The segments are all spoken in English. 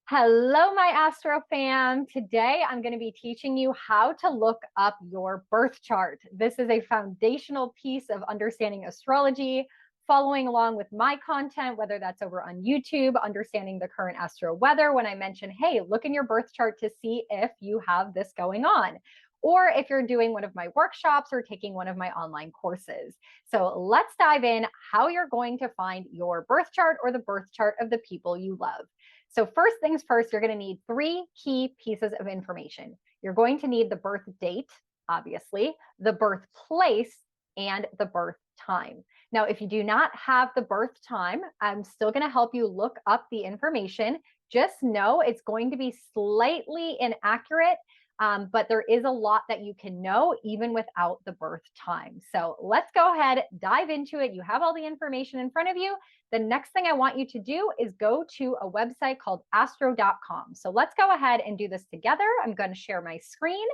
Hello, my Astro fam. Today I'm going to be teaching you how to look up your birth chart. This is a foundational piece of understanding astrology, following along with my content, whether that's over on YouTube, understanding the current astro weather when I mention, hey, look in your birth chart to see if you have this going on, or if you're doing one of my workshops or taking one of my online courses. So let's dive in how you're going to find your birth chart or the birth chart of the people you love. So first things first, you're going to need three key pieces of information. You're going to need the birth date, obviously, the birthplace, and the birth time. Now, if you do not have the birth time, I'm still going to help you look up the information. Just know it's going to be slightly inaccurate, but there is a lot that you can know even without the birth time. So let's go ahead, dive into it. You have all the information in front of you. The next thing I want you to do is go to a website called astro.com. So let's go ahead and do this together. I'm going to share my screen,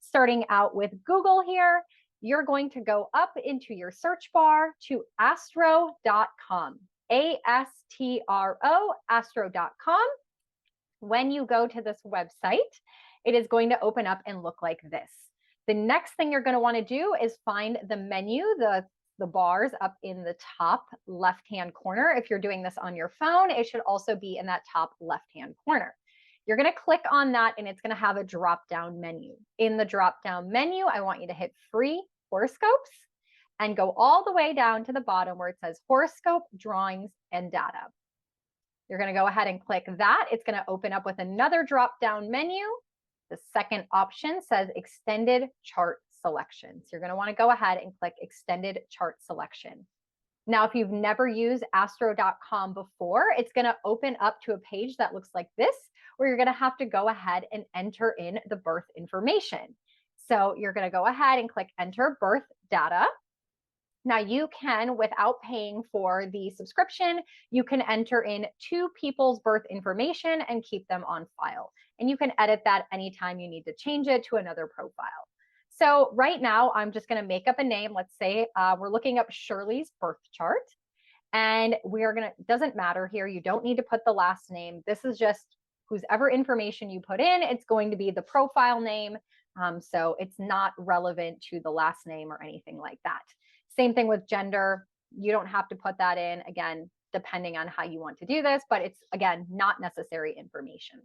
starting out with Google here. You're going to go up into your search bar to astro.com, A-S-T-R-O, astro.com. When you go to this website, it is going to open up and look like this. The next thing you're going to want to do is find the menu, the bars up in the top left-hand corner. If you're doing this on your phone, it should also be in that top left-hand corner. You're going to click on that and it's going to have a drop-down menu. In the drop-down menu, I want you to hit free horoscopes and go all the way down to the bottom where it says horoscope, drawings, and data. You're going to go ahead and click that. It's going to open up with another drop-down menu. The second option says extended chart selection. So you're going to want to go ahead and click extended chart selection. Now, if you've never used astro.com before, it's going to open up to a page that looks like this, where you're going to have to go ahead and enter in the birth information. So you're going to go ahead and click enter birth data. Now you can, without paying for the subscription, you can enter in two people's birth information and keep them on file. And you can edit that anytime you need to change it to another profile. So right now, I'm just going to make up a name. Let's say we're looking up Shirley's birth chart. And doesn't matter here. You don't need to put the last name. This is just whoever information you put in, it's going to be the profile name. So it's not relevant to the last name or anything like that. Same thing with gender. You don't have to put that in, again, depending on how you want to do this, but it's, again, not necessary information.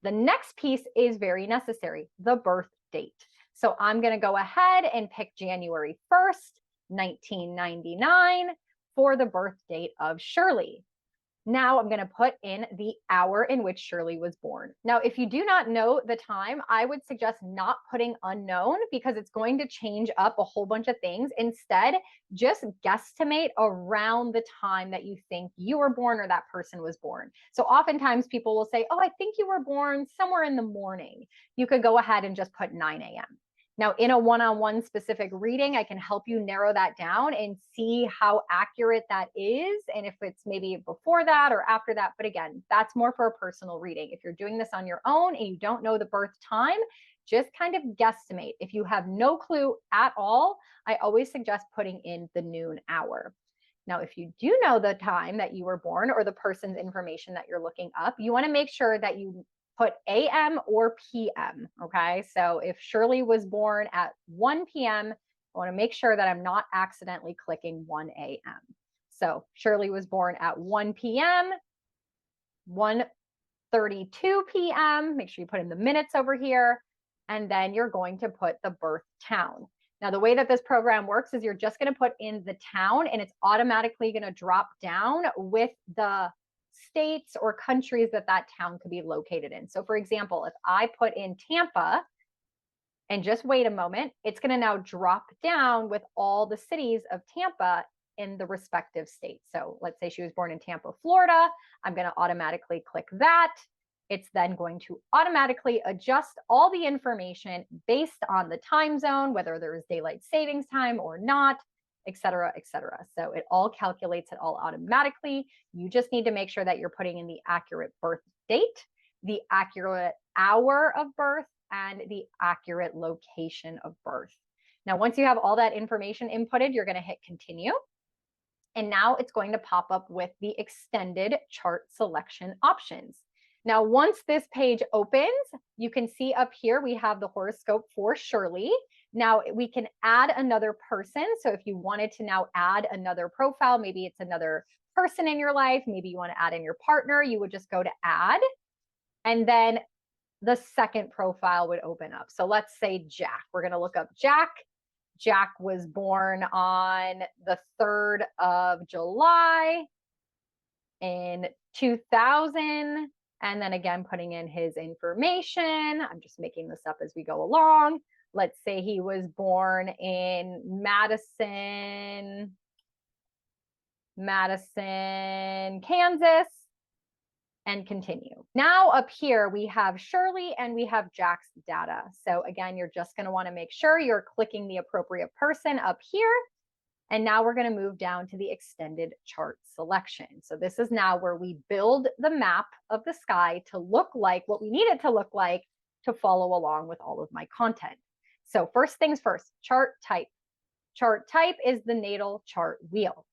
The next piece is very necessary, the birth date. So I'm going to go ahead and pick January 1st, 1999 for the birth date of Shirley. Now I'm going to put in the hour in which Shirley was born. Now, if you do not know the time, I would suggest not putting unknown because it's going to change up a whole bunch of things. Instead, just guesstimate around the time that you think you were born or that person was born. So oftentimes people will say, oh, I think you were born somewhere in the morning. You could go ahead and just put 9 a.m. Now, in a one-on-one specific reading, I can help you narrow that down and see how accurate that is, and if it's maybe before that or after that. But again, that's more for a personal reading. If you're doing this on your own and you don't know the birth time, just kind of guesstimate. If you have no clue at all, I always suggest putting in the noon hour. Now, if you do know the time that you were born or the person's information that you're looking up, you want to make sure that you put AM or PM, okay? So if Shirley was born at 1 p.m., I want to make sure that I'm not accidentally clicking 1 a.m. So Shirley was born at 1 p.m., 1:32 p.m., make sure you put in the minutes over here, and then you're going to put the birth town. Now, the way that this program works is you're just going to put in the town, and it's automatically going to drop down with the states or countries that town could be located in. So for example, if I put in Tampa and just wait a moment, it's going to now drop down with all the cities of Tampa in the respective states. So let's say she was born in Tampa, Florida. I'm going to automatically click that. It's then going to automatically adjust all the information based on the time zone, whether there is daylight savings time or not, et cetera, et cetera. So it all calculates it all automatically. You just need to make sure that you're putting in the accurate birth date, the accurate hour of birth, and the accurate location of birth. Now, once you have all that information inputted, you're going to hit continue. And now it's going to pop up with the extended chart selection options. Now, once this page opens, you can see up here, we have the horoscope for Shirley. Now we can add another person. So if you wanted to now add another profile, maybe it's another person in your life, maybe you want to add in your partner, you would just go to add, and then the second profile would open up. So let's say Jack. We're going to look up Jack. Jack was born on the 3rd of July in 2000. And then again, putting in his information. I'm just making this up as we go along. Let's say he was born in Madison, Kansas, and continue. Now up here, we have Shirley and we have Jack's data. So again, you're just going to want to make sure you're clicking the appropriate person up here. And now we're going to move down to the extended chart selection. So this is now where we build the map of the sky to look like what we need it to look like to follow along with all of my content. So first things first, chart type. Chart type is the natal chart wheel.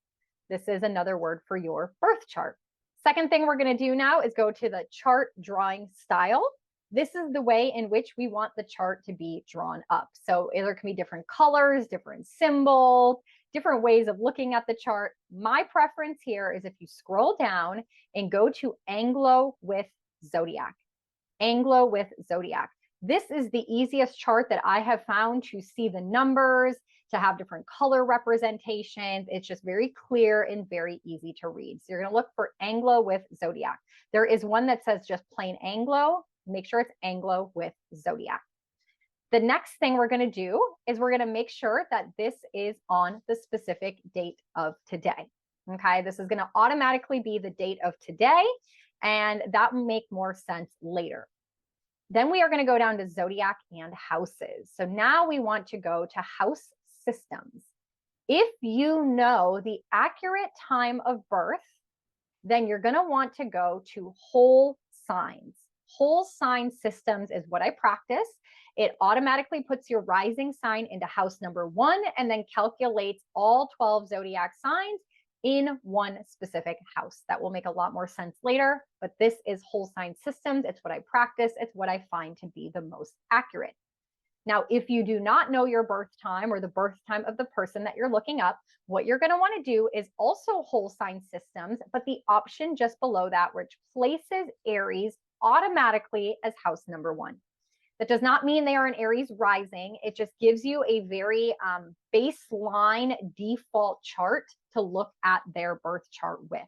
This is another word for your birth chart. Second thing we're going to do now is go to the chart drawing style. This is the way in which we want the chart to be drawn up. So there can be different colors, different symbols, different ways of looking at the chart. My preference here is if you scroll down and go to Anglo with Zodiac. Anglo with Zodiac. This is the easiest chart that I have found to see the numbers, to have different color representations. It's just very clear and very easy to read. So you're going to look for Anglo with Zodiac. There is one that says just plain Anglo. Make sure it's Anglo with Zodiac. The next thing we're going to do is we're going to make sure that this is on the specific date of today. Okay, this is going to automatically be the date of today, and that will make more sense later. Then we are going to go down to Zodiac and houses. So now we want to go to house systems. If you know the accurate time of birth, then you're going to want to go to whole signs. Whole sign systems is what I practice. It automatically puts your rising sign into house number 1 and then calculates all 12 zodiac signs in one specific house. That will make a lot more sense later, but this is whole sign systems. It's what I practice. It's what I find to be the most accurate. Now, if you do not know your birth time or the birth time of the person that you're looking up, what you're going to want to do is also whole sign systems, but the option just below that, which places Aries automatically as house number 1. That does not mean they are an Aries rising. It just gives you a very baseline default chart to look at their birth chart with.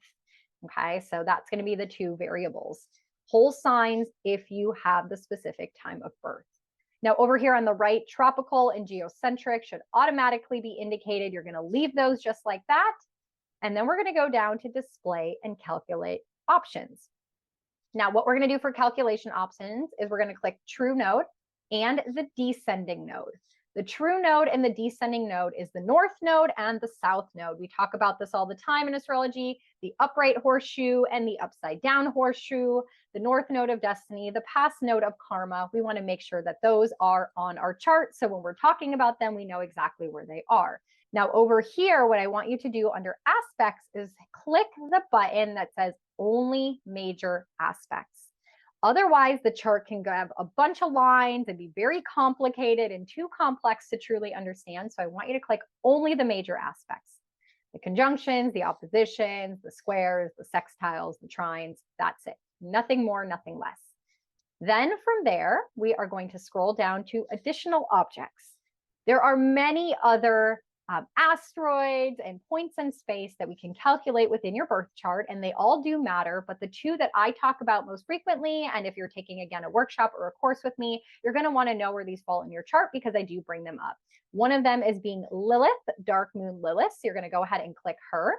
Okay, so that's going to be the 2 variables. Whole signs if you have the specific time of birth. Now over here on the right, tropical and geocentric should automatically be indicated. You're going to leave those just like that. And then we're going to go down to display and calculate options. Now, what we're going to do for calculation options is we're going to click true node and the descending node. The true node and the descending node is the north node and the south node. We talk about this all the time in astrology, the upright horseshoe and the upside down horseshoe, the north node of destiny, the past node of karma. We want to make sure that those are on our chart. So when we're talking about them, we know exactly where they are. Now over here, what I want you to do under aspects is click the button that says only major aspects. Otherwise, the chart can have a bunch of lines and be very complicated and too complex to truly understand. So I want you to click only the major aspects. The conjunctions, the oppositions, the squares, the sextiles, the trines, that's it. Nothing more, nothing less. Then from there, we are going to scroll down to additional objects. There are many other asteroids and points in space that we can calculate within your birth chart, and they all do matter, but the 2 that I talk about most frequently, and if you're taking again a workshop or a course with me, you're going to want to know where these fall in your chart because I do bring them up. One of them is being Lilith, dark moon Lilith. So you're going to go ahead and click her,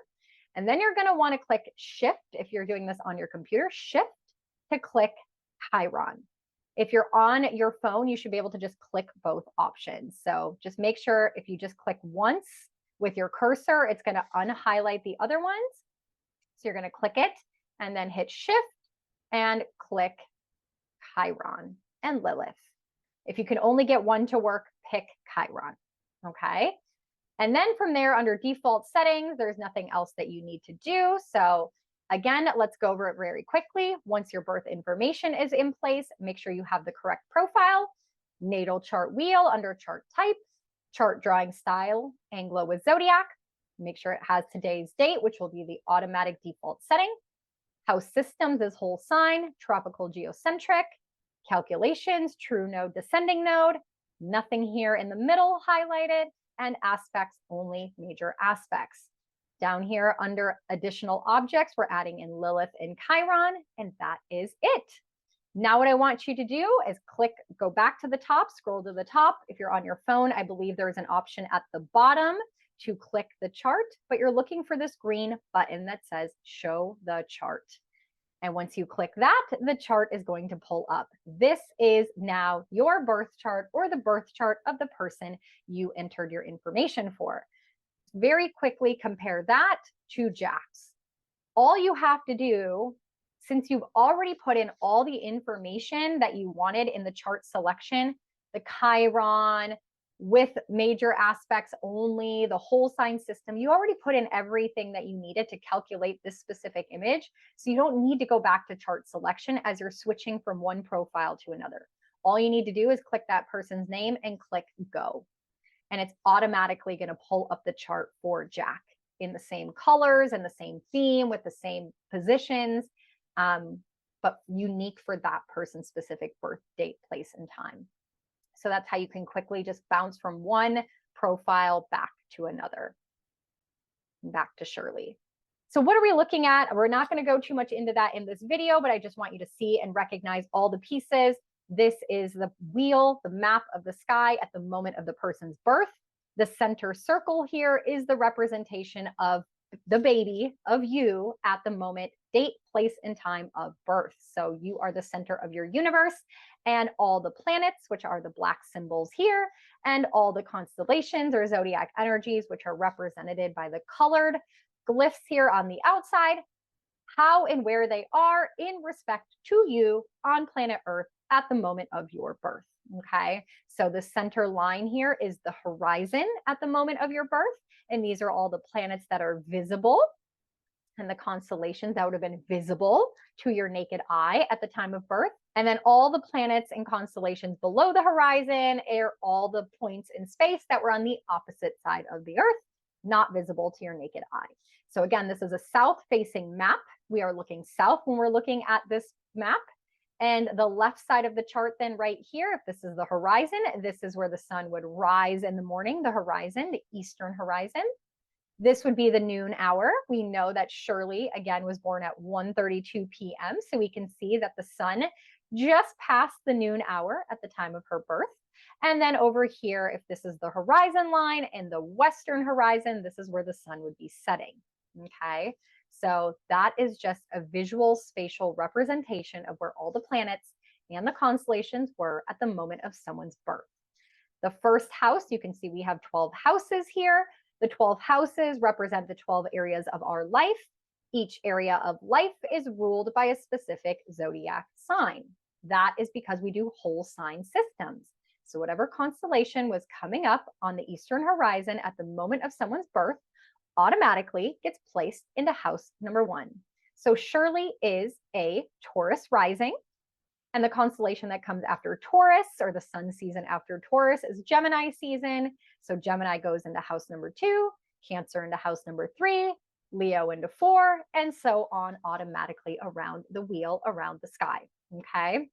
and then you're going to want to click shift if you're doing this on your computer, shift to click Chiron. If you're on your phone, you should be able to just click both options. So just make sure if you just click once with your cursor, it's going to unhighlight the other ones. So you're going to click it and then hit shift and click Chiron and Lilith. If you can only get one to work, pick Chiron. Okay. And then from there under default settings, there's nothing else that you need to do. So Again, let's go over it very quickly. Once your birth information is in place, make sure you have the correct profile, natal chart wheel under chart type, chart drawing style, Anglo with zodiac. Make sure it has today's date, which will be the automatic default setting. House systems is whole sign, tropical geocentric, calculations, true node, descending node, nothing here in the middle highlighted, and aspects only, major aspects. Down here under additional objects, we're adding in Lilith and Chiron, and that is it. Now what I want you to do is go back to the top, scroll to the top. If you're on your phone, I believe there's an option at the bottom to click the chart, but you're looking for this green button that says show the chart. And once you click that, the chart is going to pull up. This is now your birth chart or the birth chart of the person you entered your information for. Very quickly compare that to Jack's. All you have to do, since you've already put in all the information that you wanted in the chart selection, the Chiron with major aspects only, the whole sign system, you already put in everything that you needed to calculate this specific image. So you don't need to go back to chart selection as you're switching from one profile to another. All you need to do is click that person's name and click go. And it's automatically going to pull up the chart for Jack in the same colors and the same theme with the same positions, but unique for that person's specific birth date, place, and time. So that's how you can quickly just bounce from one profile back to another. Back to Shirley. So what are we looking at? We're not going to go too much into that in this video, but I just want you to see and recognize all the pieces. This is the wheel, the map of the sky at the moment of the person's birth. The center circle here is the representation of the baby, of you at the moment, date, place, and time of birth. So you are the center of your universe, and all the planets, which are the black symbols here, and all the constellations or zodiac energies, which are represented by the colored glyphs here on the outside, how and where they are in respect to you on planet Earth at the moment of your birth. Okay, so the center line here is the horizon at the moment of your birth, and these are all the planets that are visible and the constellations that would have been visible to your naked eye at the time of birth. And then all the planets and constellations below the horizon are all the points in space that were on the opposite side of the Earth, not visible to your naked eye. So again, this is a south-facing map. We are looking south when we're looking at this map. And the left side of the chart then right here, if this is the horizon, this is where the sun would rise in the morning, the horizon, the eastern horizon. This would be the noon hour. We know that Shirley, again, was born at 1:32 p.m. So we can see that the sun just passed the noon hour at the time of her birth. And then over here, if this is the horizon line and the western horizon, this is where the sun would be setting. Okay, so that is just a visual spatial representation of where all the planets and the constellations were at the moment of someone's birth. The first house, you can see we have 12 houses here. The 12 houses represent the 12 areas of our life. Each area of life is ruled by a specific zodiac sign. That is because we do whole sign systems. So whatever constellation was coming up on the eastern horizon at the moment of someone's birth automatically gets placed into house number 1. So Shirley is a Taurus rising, and the constellation that comes after Taurus, or the sun season after Taurus, is Gemini season. So Gemini goes into house number 2, Cancer into house number 3, Leo into 4, and so on automatically around the wheel, around the sky. Okay,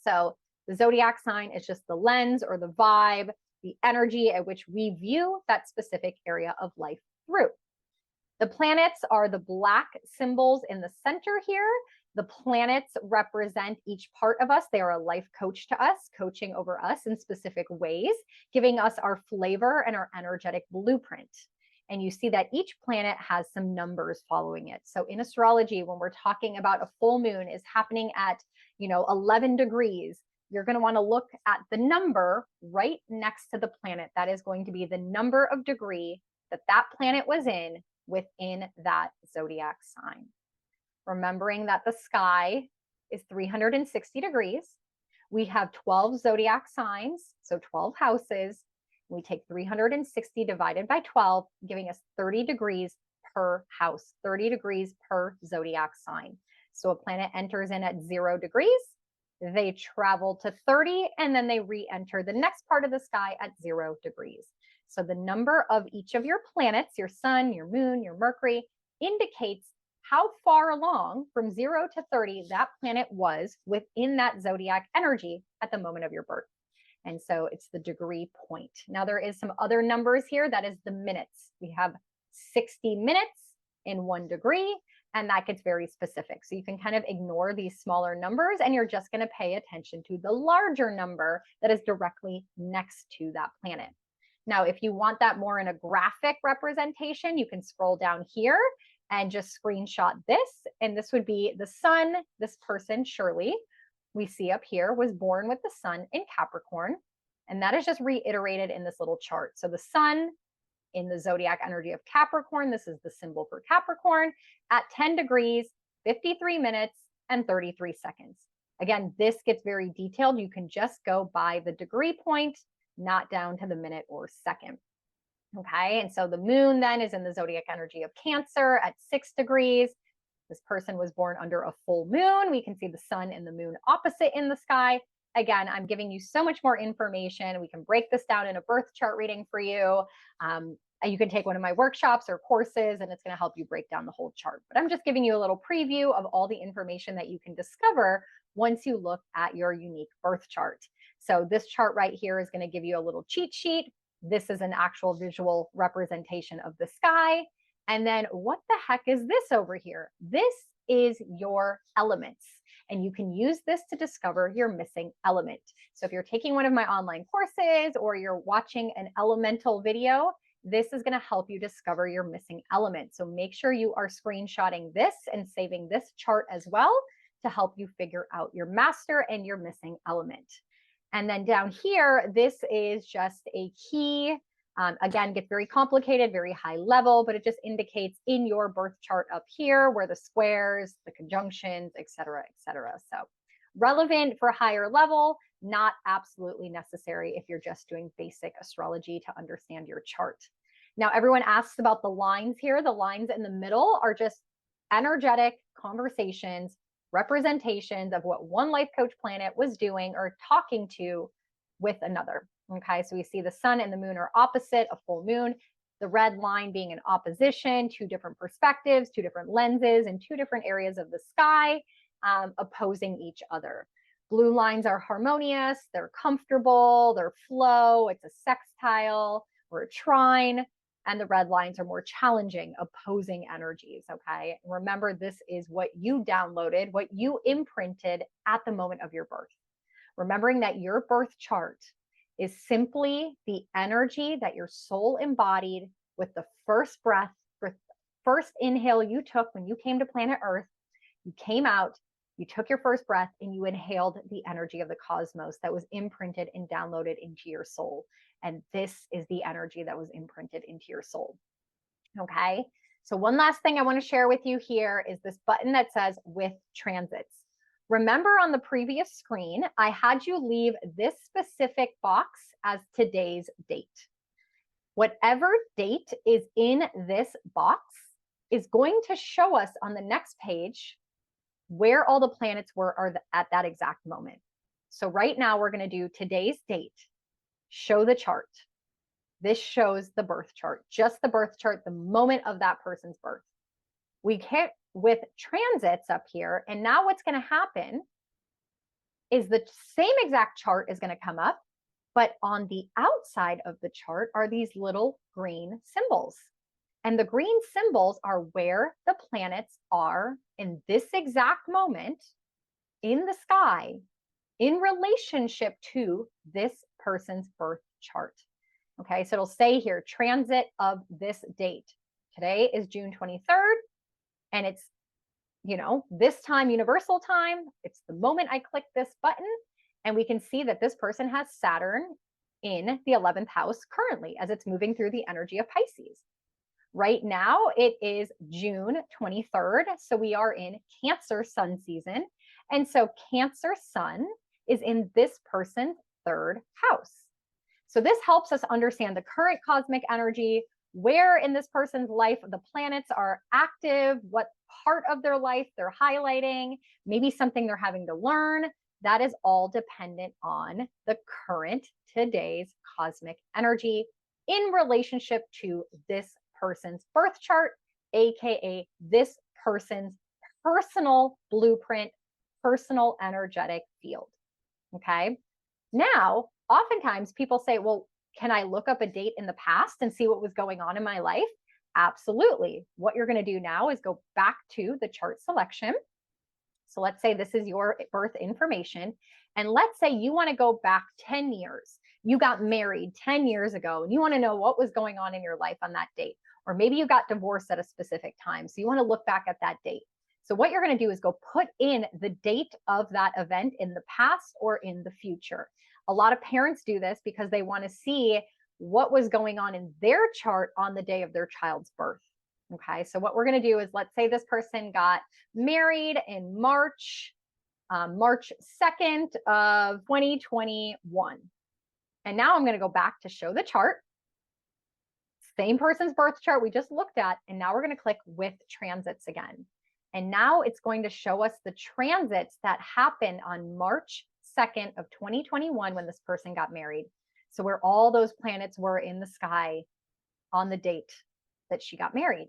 so the zodiac sign is just the lens or the vibe, the energy at which we view that specific area of life through. The planets are the black symbols in the center here. The planets represent each part of us. They are a life coach to us, coaching over us in specific ways, giving us our flavor and our energetic blueprint. And you see that each planet has some numbers following it. So in astrology, when we're talking about a full moon is happening at, 11 degrees, you're going to want to look at the number right next to the planet. That is going to be the number of degree that that planet was in within that zodiac sign. Remembering that the sky is 360 degrees. We have 12 zodiac signs, so 12 houses. We take 360 divided by 12, giving us 30 degrees per house, 30 degrees per zodiac sign. So a planet enters in at 0 degrees, they travel to 30, and then they re-enter the next part of the sky at 0 degrees. So the number of each of your planets, your sun, your moon, your Mercury, indicates how far along from 0 to 30 that planet was within that zodiac energy at the moment of your birth. And so it's the degree point. Now there is some other numbers here. That is the minutes. We have 60 minutes in 1 degree, and that gets very specific. So you can kind of ignore these smaller numbers, and you're just going to pay attention to the larger number that is directly next to that planet. Now, if you want that more in a graphic representation, you can scroll down here and just screenshot this. And this would be the sun. This person, Shirley, we see up here, was born with the sun in Capricorn. And that is just reiterated in this little chart. So the sun in the zodiac energy of Capricorn, this is the symbol for Capricorn, at 10 degrees, 53 minutes, and 33 seconds. Again, this gets very detailed. You can just go by the degree point, not down to the minute or second. Okay, and so the moon then is in the zodiac energy of Cancer at 6 degrees. This person was born under a full moon. We can see the sun and the moon opposite in the sky. Again, I'm giving you so much more information. We can break this down in a birth chart reading for you. You can take one of my workshops or courses, and it's going to help you break down the whole chart. But I'm just giving you a little preview of all the information that you can discover once you look at your unique birth chart. So this chart right here is going to give you a little cheat sheet. This is an actual visual representation of the sky. And then what the heck is this over here? This is your elements. And you can use this to discover your missing element. So if you're taking one of my online courses or you're watching an elemental video, this is going to help you discover your missing element. So make sure you are screenshotting this and saving this chart as well to help you figure out your master and your missing element. And then down here, this is just a key. Again, gets very complicated, very high level, but it just indicates in your birth chart up here where the squares, the conjunctions, et cetera, et cetera. So relevant for higher level, not absolutely necessary if you're just doing basic astrology to understand your chart. Now, everyone asks about the lines here. The lines in the middle are just energetic conversations, representations of what one life coach planet was doing or talking to with another. Okay, so we see the sun and the moon are opposite, a full moon, the red line being in opposition, 2 different perspectives, 2 different lenses, and 2 different areas of the sky opposing each other. Blue lines are harmonious, they're comfortable, they're flow, it's a sextile or a trine, and the red lines are more challenging, opposing energies, okay? Remember, this is what you downloaded, what you imprinted at the moment of your birth. Remembering that your birth chart is simply the energy that your soul embodied with the first breath, first inhale you took when you came to planet Earth. You came out, you took your first breath, and you inhaled the energy of the cosmos that was imprinted and downloaded into your soul. And this is the energy that was imprinted into your soul. Okay, so one last thing I want to share with you here is this button that says with transits. Remember on the previous screen, I had you leave this specific box as today's date. Whatever date is in this box is going to show us on the next page where all the planets were at that exact moment. So right now we're going to do today's date, show the chart. This shows the birth chart, just the birth chart, the moment of that person's birth. We hit with transits up here, and now what's going to happen is the same exact chart is going to come up, but on the outside of the chart are these little green symbols. And the green symbols are where the planets are in this exact moment in the sky in relationship to this person's birth chart. Okay, so it'll say here, transit of this date. Today is June 23rd. And it's, you know, this time, universal time. It's the moment I click this button, and we can see that this person has Saturn in the 11th house currently as it's moving through the energy of Pisces. Right now, it is June 23rd. So we are in Cancer sun season. And so Cancer sun is in this person's 3rd house. So this helps us understand the current cosmic energy, where in this person's life the planets are active, what part of their life they're highlighting, maybe something they're having to learn. That is all dependent on the current today's cosmic energy in relationship to this person's birth chart, AKA this person's personal blueprint, personal energetic field. Okay. Now, oftentimes people say, well, can I look up a date in the past and see what was going on in my life? Absolutely. What you're going to do now is go back to the chart selection. So let's say this is your birth information. And let's say you want to go back 10 years. You got married 10 years ago and you want to know what was going on in your life on that date. Or maybe you got divorced at a specific time. So you want to look back at that date. So what you're going to do is go put in the date of that event in the past or in the future. A lot of parents do this because they want to see what was going on in their chart on the day of their child's birth. Okay, so what we're going to do is, let's say this person got married in March 2nd of 2021. And now I'm going to go back to show the chart. Same person's birth chart we just looked at. And now we're going to click with transits again. And now it's going to show us the transits that happened on March 2nd of 2021 when this person got married. So where all those planets were in the sky on the date that she got married.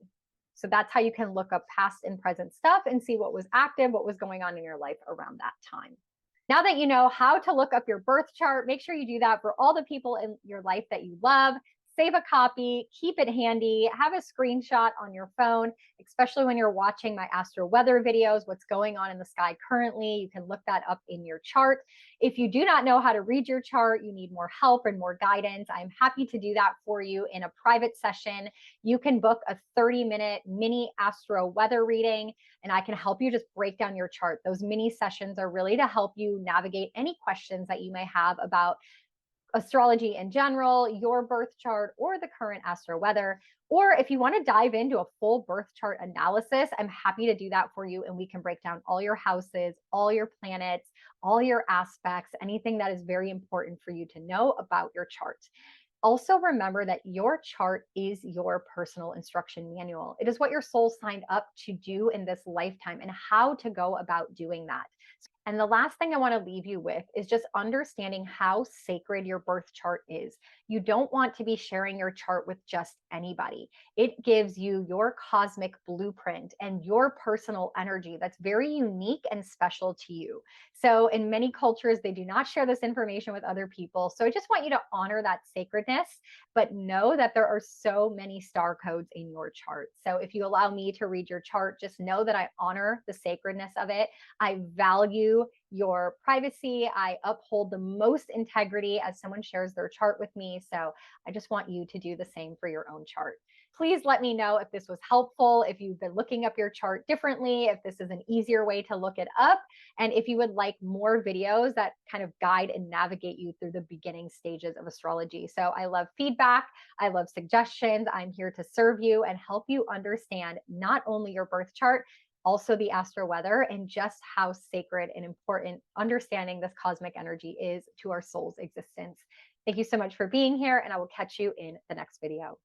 So that's how you can look up past and present stuff and see what was active, what was going on in your life around that time. Now that you know how to look up your birth chart, make sure you do that for all the people in your life that you love. Save a copy, keep it handy, have a screenshot on your phone, especially when you're watching my astro weather videos, what's going on in the sky currently. You can look that up in your chart. If you do not know how to read your chart, you need more help and more guidance, I'm happy to do that for you in a private session. You can book a 30-minute mini astro weather reading, and I can help you just break down your chart. Those mini sessions are really to help you navigate any questions that you may have about astrology in general, your birth chart, or the current astro weather. Or if you want to dive into a full birth chart analysis, I'm happy to do that for you. And we can break down all your houses, all your planets, all your aspects, anything that is very important for you to know about your chart. Also, remember that your chart is your personal instruction manual. It is what your soul signed up to do in this lifetime and how to go about doing that. And the last thing I want to leave you with is just understanding how sacred your birth chart is. You don't want to be sharing your chart with just anybody. It gives you your cosmic blueprint and your personal energy that's very unique and special to you. So in many cultures, they do not share this information with other people. So I just want you to honor that sacredness, but know that there are so many star codes in your chart. So if you allow me to read your chart, just know that I honor the sacredness of it. I value your privacy. I uphold the most integrity as someone shares their chart with me. So I just want you to do the same for your own chart. Please let me know if this was helpful, if you've been looking up your chart differently, if this is an easier way to look it up, and if you would like more videos that kind of guide and navigate you through the beginning stages of astrology. So I love feedback. I love suggestions. I'm here to serve you and help you understand not only your birth chart, also the astro weather, and just how sacred and important understanding this cosmic energy is to our soul's existence. Thank you so much for being here, and I will catch you in the next video.